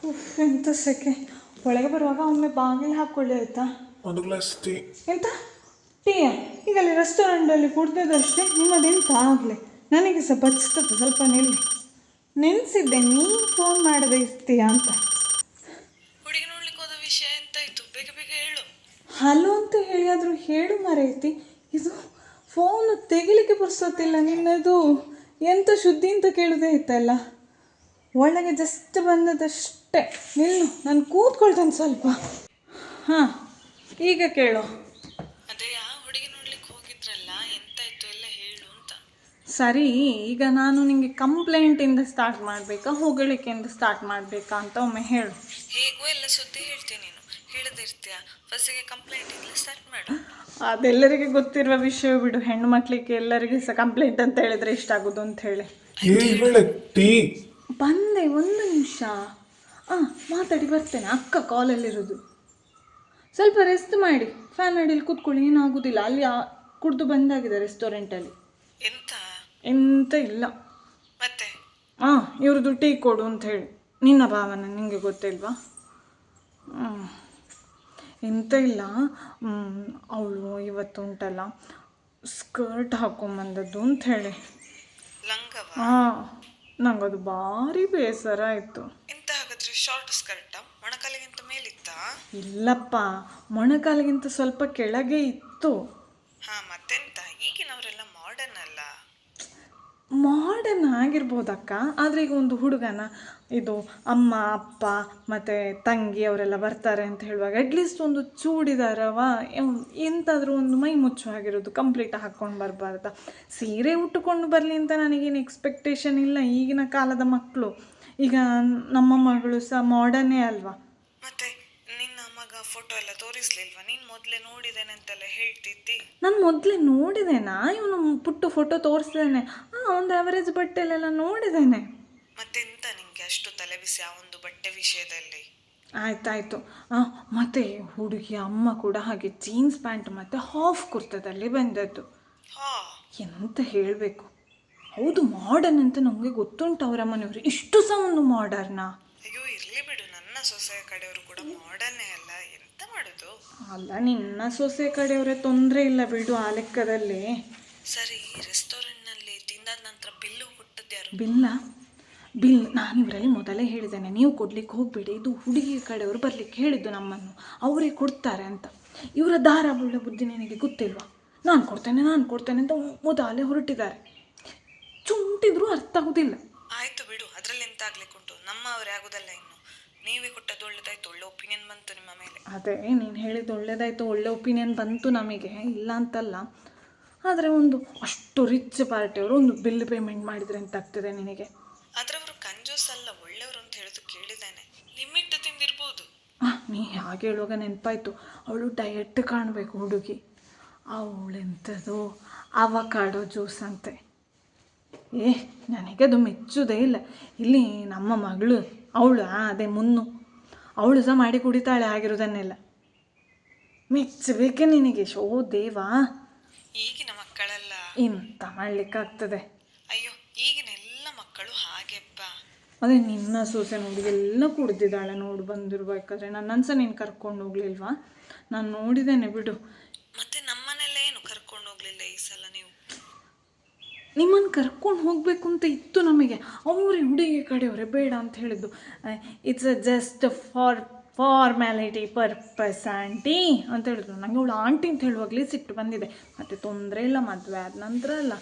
ಉಫ್, ಎಂತ ಸೆಕೆ. ಒಳಗೆ ಬರುವಾಗ ಒಮ್ಮೆ ಬಾಗಿಲು ಹಾಕ್ಕೊಳ್ಳಿ ಆಯಿತಾ? ಒಂದು ಗ್ಲಾಸ್ ಟೀ. ಎಂತ ಟೀಯಾ? ಈಗ ಅಲ್ಲಿ ರೆಸ್ಟೋರೆಂಟಲ್ಲಿ ಕುಡ್ದದಷ್ಟೇ, ನಿಮ್ಮದೆಂತ ಆಗಲಿ. ನನಗೆ ಸಹ ಬಚ್ತದೆ, ಸ್ವಲ್ಪ ನಿಲ್ಲಿ. ನೆನೆಸಿದ್ದೆ ನೀನು ಫೋನ್ ಮಾಡದೆ ಇರ್ತೀಯಾ ಅಂತ. ಹುಡುಗಿ ನೋಡ್ಲಿಕ್ಕೆ ಹೋದ ವಿಷಯ ಎಂತಾಯ್ತು? ಬೇಗ ಬೇಗ ಹೇಳು. ಹಲೋ ಅಂತ ಹೇಳಿಯಾದರೂ ಹೇಳು ಮರೈತಿ. ಇದು ಫೋನು ತೆಗಿಲಿಕ್ಕೆ ಪುರ್ಸೊತ್ತಿಲ್ಲ ನಿನ್ನದು. ಎಂತ ಸುದ್ದಿ ಅಂತ ಕೇಳೋದೇ ಆಯ್ತಲ್ಲ. ಒಳಗೆ ಜಸ್ಟ್ ಬಂದದಷ್ಟೇ. ನಿಲ್ಲು, ನಾನು ಕೂತ್ಕೊಳ್ತೇನೆ ಸ್ವಲ್ಪ. ಹಾಂ, ಈಗ ಕೇಳು. ಅದೇ ಆ ಹುಡುಗಿ ನೋಡ್ಲಿಕ್ಕೆ ಹೋಗಿದ್ರಲ್ಲ, ಎಂತಾಯ್ತು ಎಲ್ಲ ಹೇಳು ಅಂತ. ಸರಿ, ಈಗ ನಾನು ನಿಮಗೆ ಕಂಪ್ಲೇಂಟಿಂದ ಸ್ಟಾರ್ಟ್ ಮಾಡಬೇಕಾ, ಹೊಗಳಿಕೆಯಿಂದ ಸ್ಟಾರ್ಟ್ ಮಾಡಬೇಕಾ ಅಂತ ಒಮ್ಮೆ ಹೇಳು. ಹೇಗೋ ಎಲ್ಲ ಸುದ್ದಿ ಹೇಳ್ತೀನಿ, ನೀನು ಹೇಳದಿರ್ತೀಯ. ಫಸ್ಟಿಗೆ ಕಂಪ್ಲೇಂಟಿಂದ ಸ್ಟಾರ್ಟ್ ಮಾಡು. ಅದೆಲ್ಲರಿಗೆ ಗೊತ್ತಿರುವ ವಿಷಯ ಬಿಡು. ಹೆಣ್ಣು ಮಕ್ಕಳಿಗೆ ಎಲ್ಲರಿಗೆ ಸಹ ಕಂಪ್ಲೇಂಟ್ ಅಂತ ಹೇಳಿದ್ರೆ ಇಷ್ಟ ಆಗೋದು ಅಂತ ಹೇಳಿ. ಟೀ ಬಂದೆ, ಒಂದು ನಿಮಿಷ. ಮಾತಾಡಿ ಬರ್ತೇನೆ. ಅಕ್ಕ ಕಾಲಲ್ಲಿರೋದು. ಸ್ವಲ್ಪ ರೆಸ್ಟ್ ಮಾಡಿ, ಫ್ಯಾನ್ ಅಡಿಯಲ್ಲಿ ಕೂತ್ಕೊಳ್ಳಿ, ಏನಾಗೋದಿಲ್ಲ. ಅಲ್ಲಿ ಕುಡಿದು ಬಂದಾಗಿದೆ ರೆಸ್ಟೋರೆಂಟಲ್ಲಿ. ಎಂತ ಇಲ್ಲ. ಮತ್ತೆ ಇವ್ರದ್ದು ಟೀ ಕೊಡು ಅಂತ ಹೇಳಿ. ನಿನ್ನ ಭಾವನೆ ನಿಮಗೆ ಗೊತ್ತಿಲ್ವಾ? ಎಂತ ಇಲ್ಲ. ಅವಳು ಇವತ್ತು ಉಂಟಲ್ಲ, ಸ್ಕರ್ಟ್ ಹಾಕೊಂಬಂದದ್ದು ಅಂತ ಹೇಳಿ. ನಂಗದು ಭಾರಿ ಬೇಸರ ಆಯಿತು. ಎಂತ ಹಾಗಾದ್ರೆ ಶಾರ್ಟ್ ಸ್ಕರ್ಟಾ? ಮೊಣಕಾಲಿಗಿಂತ ಮೇಲಿತ್ತಾ? ಇಲ್ಲಪ್ಪ, ಮೊಣಕಾಲಿಗಿಂತ ಸ್ವಲ್ಪ ಕೆಳಗೆ ಇತ್ತು. ಮತ್ತೆಂತ, ಈಗಿನವರೆಲ್ಲ ಮಾಡರ್ನ್ ಅಲ್ಲ. ಮಾಡರ್ನ್ ಆಗಿರ್ಬೋದಕ್ಕ, ಆದರೆ ಈಗ ಒಂದು ಹುಡುಗನ ಇದು ಅಮ್ಮ ಅಪ್ಪ ಮತ್ತು ತಂಗಿ ಅವರೆಲ್ಲ ಬರ್ತಾರೆ ಅಂತ ಹೇಳುವಾಗ ಅಟ್ಲೀಸ್ಟ್ ಒಂದು ಚೂಡಿದಾರವ ಎಂತಾದರೂ ಒಂದು ಮೈ ಮುಚ್ಚು ಆಗಿರೋದು ಕಂಪ್ಲೀಟ್ ಹಾಕ್ಕೊಂಡು ಬರಬಾರ್ದ? ಸೀರೆ ಉಟ್ಟುಕೊಂಡು ಬರಲಿ ಅಂತ ನನಗೇನು ಎಕ್ಸ್ಪೆಕ್ಟೇಷನ್ ಇಲ್ಲ. ಈಗಿನ ಕಾಲದ ಮಕ್ಕಳು, ಈಗ ನಮ್ಮ ಮಗಳು ಸಹ ಮಾಡರ್ನೇ ಅಲ್ವಾ. ಮತ್ತೆ ನಿನ್ನ ಮಗ ಫೋಟೋ ಎಲ್ಲ ತೋರಿಸ್ಲಿಲ್ವಾ? ನೀನು ಮೊದಲೇ ನೋಡಿದ್ದೇನೆ ಅಂತೆಲ್ಲ ಹೇಳ್ತಿದ್ದಿ. ನಾನು ಮೊದಲೇ ನೋಡಿದ್ದೇನಾ? ಇವನು ಪುಟ್ಟು ಫೋಟೋ ತೋರಿಸಿದ್ದೇನೆ. ಒಂದು ಆವರೇಜ್ ಬಟ್ಟೆಲೆಲ್ಲ ನೋಡಿದ್ದೇನೆ. ಮತ್ತೆಂತ ನಿಂಗೆ ಅಷ್ಟು ತಲೆಬಿಸಿ ಆ ಒಂದು ಬಟ್ಟೆ ವಿಷಯದಲ್ಲಿ? ಆಯ್ತಾಯ್ತು. ಮತ್ತು ಹುಡುಗಿ ಅಮ್ಮ ಕೂಡ ಹಾಗೆ ಜೀನ್ಸ್ ಪ್ಯಾಂಟ್ ಮತ್ತು ಹಾಫ್ ಕುರ್ತದಲ್ಲಿ ಬಂದದ್ದು. ಎಂತ ಹೇಳಬೇಕು. ಹೌದು, ಮಾಡರ್ನ್ ಅಂತ ನಮಗೆ ಗೊತ್ತುಂಟು. ಅವರ ಮನೆಯವರು ಇಷ್ಟು ಸಹ ಒಂದು ಮಾಡರ್ನಾ? ಅಯ್ಯೋ, ಇರ್ಲಿ ಬಿಡು. ನನ್ನ ಸೊಸೆಯ ಕಡೆಯವರು ಕೂಡ ಮಾಡರ್ನೇ ಅಲ್ಲ, ಎಂತ ಮಾಡೋದು? ಅಲ್ಲ, ನಿನ್ನ ಸೊಸೆ ಕಡೆಯವರೇ ತೊಂದರೆ ಇಲ್ಲ ಬಿಡು ಆ ಲೆಕ್ಕದಲ್ಲಿ. ಸರಿ, ರೆಸ್ಟೋರೆಂಟ್ನಲ್ಲಿ ತಿಂದಾದ ನಂತರ ಬಿಲ್ಲು ಕೊಟ್ಟದ್ಯಾರು? ಬಿಲ್ ನಾನು ಇವರಲ್ಲಿ ಮೊದಲೇ ಹೇಳಿದ್ದೇನೆ, ನೀವು ಕೊಡ್ಲಿಕ್ಕೆ ಹೋಗಬೇಡಿ. ಇದು ಹುಡುಗಿ ಕಡೆಯವರು ಬರಲಿಕ್ಕೆ ಹೇಳಿದ್ದು ನಮ್ಮನ್ನು, ಅವರೇ ಕೊಡ್ತಾರೆ ಅಂತ. ಇವರ ಧಾರಾಬುಳ್ಳ ಬುದ್ಧಿ ನಿನಗೆ ಗೊತ್ತಿಲ್ವಾ? ನಾನು ಕೊಡ್ತೇನೆ ಅಂತ ಮೊದಲೇ ಹೊರಟಿದ್ದಾರೆ. ಚುಂಟಿದ್ರು ಅರ್ಥ ಆಗೋದಿಲ್ಲ. ಆಯ್ತು ಬಿಡು, ಅದರಲ್ಲಿ ಎಂತ ಆಗ್ಲಿಕ್ಕುಂಟು. ನಮ್ಮವರೇ ಆಗೋದಲ್ಲ ಇನ್ನು. ನೀವೇ ಕೊಟ್ಟದ್ದು ಒಳ್ಳೇದಾಯ್ತು, ಒಳ್ಳೆ ಒಪಿನಿಯನ್ ಬಂತು ನಿಮ್ಮ ಮೇಲೆ. ಅದೇ ನೀನು ಹೇಳಿದ್ದು ಒಳ್ಳೇದಾಯ್ತು, ಒಳ್ಳೆ ಒಪಿನಿಯನ್ ಬಂತು ನಮಗೆ, ಇಲ್ಲ ಅಂತಲ್ಲ. ಆದರೆ ಒಂದು ಅಷ್ಟು ರಿಚ್ ಪಾರ್ಟಿಯವರು ಒಂದು ಬಿಲ್ ಪೇಮೆಂಟ್ ಮಾಡಿದರೆ ಎಂತ ಆಗ್ತದೆ ನಿನಗೆ? ಆದರೆ ಅವರು ಕಂಜೂಸ್ ಅಲ್ಲ, ಒಳ್ಳೆಯವರು ಅಂತ ಹೇಳಿದು ಕೇಳಿದ್ದೇನೆ. ಲಿಮಿಟ್ ತಿಂದಿರ್ಬೋದು. ನೀ ಹಾಗೆ ಹೇಳುವಾಗ ನೆನಪಾಯ್ತು, ಅವಳು ಡಯಟ್ ಕಾಣಬೇಕು ಹುಡುಗಿ. ಅವಳೆಂಥದ್ದು ಅವಕಾಡೋ ಜ್ಯೂಸ್ ಅಂತೆ. ನನಗದು ಮೆಚ್ಚುವುದೇ ಇಲ್ಲ. ಇಲ್ಲಿ ನಮ್ಮ ಮಗಳು ಅವಳು ಅದೇ ಮುನ್ನು, ಅವಳು ಸಹ ಮಾಡಿ ಕುಡಿತಾಳೆ ಆಗಿರೋದನ್ನೆಲ್ಲ. ಮೆಚ್ಚಬೇಕೆ ನಿನಗೆ? ಶೋ ದೇವಾ, ಈಗಿನ ಮಕ್ಕಳೆಲ್ಲ ಎಂತ ಮಾಡಲಿಕ್ಕಾಗ್ತದೆ? ಅಯ್ಯೋ, ಈಗಿನ ಎಲ್ಲ ಮಕ್ಕಳು ಹಾಗೆಪ್ಪ. ಅದೇ ನಿನ್ನ ಸೊಸೆ ನೋಡಿ ಎಲ್ಲ ಕುಡ್ದಿದ್ದಾಳೆ ನೋಡು ಬಂದಿರ್ಬೇಕಾದ್ರೆ. ನನ್ನನ್ನು ಸಹ ನೀನು ಕರ್ಕೊಂಡು ಹೋಗ್ಲಿಲ್ವಾ? ನಾನು ನೋಡಿದ್ದೇನೆ ಬಿಡು. ಮತ್ತೆ ನಮ್ಮನೆಲ್ಲ ಏನು ಕರ್ಕೊಂಡು ಹೋಗ್ಲಿಲ್ಲ ಈ ಸಲ ನೀವು? ನಿಮ್ಮನ್ನು ಕರ್ಕೊಂಡು ಹೋಗಬೇಕು ಅಂತ ಇತ್ತು ನಮಗೆ. ಅವರೇ ಹುಡುಗಿ ಕಡೆಯವರೇ ಬೇಡ ಅಂತ ಹೇಳಿದ್ದು. It's just formality purpose aunty ಅಂತ ಹೇಳಿದ್ರು. ನನಗೆ ಅವಳು ಆಂಟಿ ಅಂತ ಹೇಳುವಾಗಲೇ ಸಿಟ್ಟು ಬಂದಿದೆ. ಮತ್ತು ತೊಂದರೆ ಇಲ್ಲ, ಮದುವೆ ಆದ ನಂತರ ಅಲ್ಲ,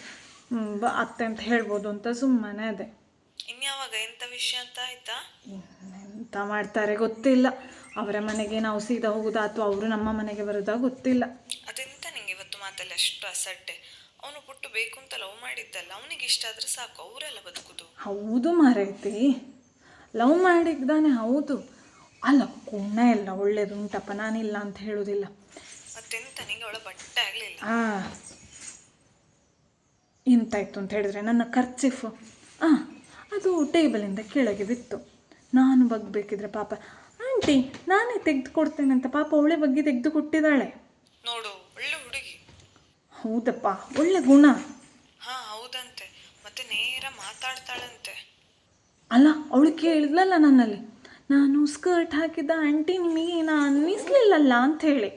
ಅತ್ತೆ ಅಂತ ಹೇಳ್ಬೋದು ಅಂತ ಸುಮ್ಮನೆ ಅದೇ. ಇನ್ಯಾವಾಗ ಎಂಥ ವಿಷಯ ಅಂತ ಆಯ್ತಾ? ಎಂತ ಮಾಡ್ತಾರೆ ಗೊತ್ತಿಲ್ಲ. ಅವರ ಮನೆಗೆ ನಾವು ಸೀದಾ ಹೋಗೋದಾ ಅಥವಾ ಅವರು ನಮ್ಮ ಮನೆಗೆ ಬರೋದಾ ಗೊತ್ತಿಲ್ಲ. ಅದೆಂತ ನಿಂಗೆ ಇವತ್ತು ಮಾತಲ್ಲಿ ಅಷ್ಟು ಅಸಡ್ಡೆ? ಅವನು ಪುಟ್ಟು ಬೇಕು ಅಂತ ಲವ್ ಮಾಡಿದ್ದಲ್ಲ, ಅವನಿಗೆ ಇಷ್ಟ ಆದರೆ ಸಾಕು, ಅವರೆಲ್ಲ ಬದುಕುದು. ಹೌದು ಮಾರೈತಿ, ಲವ್ ಮಾಡಿದ್ದಾನೆ ಹೌದು. ಅಲ್ಲ, ಗುಣ ಎಲ್ಲ ಒಳ್ಳೇದು ಉಂಟಪ್ಪ, ನಾನಿಲ್ಲ ಅಂತ ಹೇಳೋದಿಲ್ಲ. ಮತ್ತೆಂತ ನಿಂಗೆ ಅವಳ ಬಟ್ಟೆ ಆಗಲಿಲ್ಲ? ಎಂತಾಯ್ತು ಅಂತ ಹೇಳಿದ್ರೆ, ನನ್ನ ಖರ್ಚಿಫು ಅದು ಟೇಬಲಿಂದ ಕೆಳಗೆ ಬಿತ್ತು. ನಾನು ಬಗ್ಬೇಕಿದ್ರೆ ಪಾಪ ಆಂಟಿ ನಾನೇ ತೆಗೆದು ಕೊಡ್ತೇನೆ ಅಂತ ಪಾಪ ಅವಳೆ ಬಗ್ಗೆ ತೆಗೆದು ಕೊಟ್ಟಿದ್ದಾಳೆ. ನೋಡು, ಒಳ್ಳೆ ಹುಡುಗಿ. ಹೌದಪ್ಪ, ಒಳ್ಳೆ ಗುಣ. ಹೌದಂತೆ. ಮತ್ತೆ ನೇರ ಮಾತಾಡ್ತಾಳಂತೆ. ಅಲ್ಲ, ಅವಳು ಕೇಳಿದ್ಲಲ್ಲ ನನ್ನಲ್ಲಿ, ನಾನು ಸ್ಕರ್ಟ್ ಹಾಕಿದ್ದ ಆಂಟಿ ನಿಮಗೆ ನಾ ಅನ್ನಿಸ್ಲಿಲ್ಲಲ್ಲ ಅಂತ ಹೇಳಿ.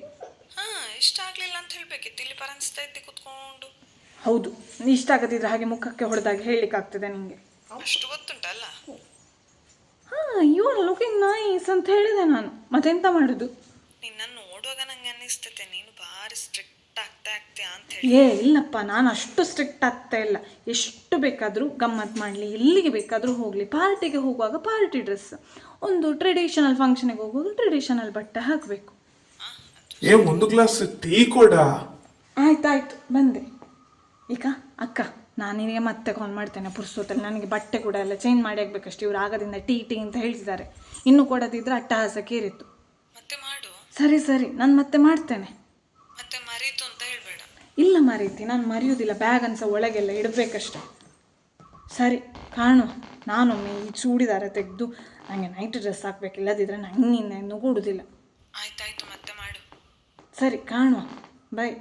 ಹಾಂ, ಇಷ್ಟ ಆಗಲಿಲ್ಲ ಅಂತ ಹೇಳಬೇಕಿತ್ತು. ಇಲ್ಲಿ ಪರನಿಸ್ತಾ ಇದ್ದೆ ಕೂತ್ಕೊಂಡು. ಹೌದು, ಇಷ್ಟ ಆಗದಿದ್ರೆ ಹಾಗೆ ಮುಖಕ್ಕೆ ಹೊಡೆದಾಗ ಹೇಳಲಿಕ್ಕಾಗ್ತದೆ ನಿಮಗೆ. ಅಷ್ಟು ಗೊತ್ತುಂಟಲ್ಲ. ಹಾಂ, ಯು ಆರ್ ಲುಕಿಂಗ್ ನೈಸ್ ಅಂತ ಹೇಳಿದೆ ನಾನು. ಮತ್ತೆಂತ ಮಾಡೋದು? ನಿನ್ನನ್ನು ನೋಡುವಾಗ ನಂಗೆ ಅನ್ನಿಸ್ತತೆ ನೀನು ಭಾರಿ ಸ್ಟ್ರಿಕ್ಟ್ ಆಗ್ತೀಯಾ ಅಂತ ಹೇಳಿ. ಇಲ್ಲಪ್ಪ, ನಾನು ಅಷ್ಟು ಸ್ಟ್ರಿಕ್ಟ್ ಆಗ್ತಾ ಇಲ್ಲ. ಎಷ್ಟು ಬೇಕಾದರೂ ಗಮ್ಮತ್ತು ಮಾಡಲಿ, ಎಲ್ಲಿಗೆ ಬೇಕಾದರೂ ಹೋಗಲಿ. ಪಾರ್ಟಿಗೆ ಹೋಗುವಾಗ ಪಾರ್ಟಿ ಡ್ರೆಸ್, ಒಂದು ಟ್ರೆಡಿಷನಲ್ ಫಂಕ್ಷನಿಗೆ ಹೋಗುವಾಗ ಟ್ರೆಡಿಷನಲ್ ಬಟ್ಟೆ ಹಾಕಬೇಕು. ಒಂದು ಗ್ಲಾಸ್ ಟೀ ಕೊಡ. ಆಯ್ತಾಯ್ತು, ಬಂದೆ. ಈಗ ಅಕ್ಕ, ನಾನು ನಿನಗೆ ಮತ್ತೆ ಕಾಲ್ ಮಾಡ್ತೇನೆ ಪುರ್ಸೋತಲ್ಲಿ. ನನಗೆ ಬಟ್ಟೆ ಕೂಡ ಎಲ್ಲ ಚೇಂಜ್ ಮಾಡಿ ಆಗಬೇಕಷ್ಟು. ಇವರು ಆಗದಿಂದ ಟೀ ಅಂತ ಹೇಳ್ತಿದ್ದಾರೆ. ಇನ್ನೂ ಕೊಡದಿದ್ರೆ ಅಟ್ಟಹಾಸಕ್ಕೇರಿತ್ತು. ಮತ್ತೆ ಮಾಡು. ಸರಿ ಸರಿ, ನಾನು ಮತ್ತೆ ಮಾಡ್ತೇನೆ. ಮತ್ತೆ ಮರೀತು ಅಂತ ಹೇಳಬೇಡ. ಇಲ್ಲ ಮರೀತಿ, ನಾನು ಮರೆಯೋದಿಲ್ಲ. ಬ್ಯಾಗ್ ಅನ್ಸ ಒಳಗೆಲ್ಲ ಇಡಬೇಕಷ್ಟೆ. ಸರಿ, ಕಾಣುವ. ನಾನೊಮ್ಮೆ ಈ ಚೂಡಿದಾರ ತೆಗೆದು ನನಗೆ ನೈಟ್ ಡ್ರೆಸ್ ಹಾಕಬೇಕು. ಇಲ್ಲದಿದ್ದರೆ ನಂಗೆ ಇನ್ನೂ ಕೂಡುವುದಿಲ್ಲ. ಆಯ್ತಾಯ್ತು, ಮತ್ತೆ ಮಾಡು. ಸರಿ, ಕಾಣುವ. ಬಾಯ್.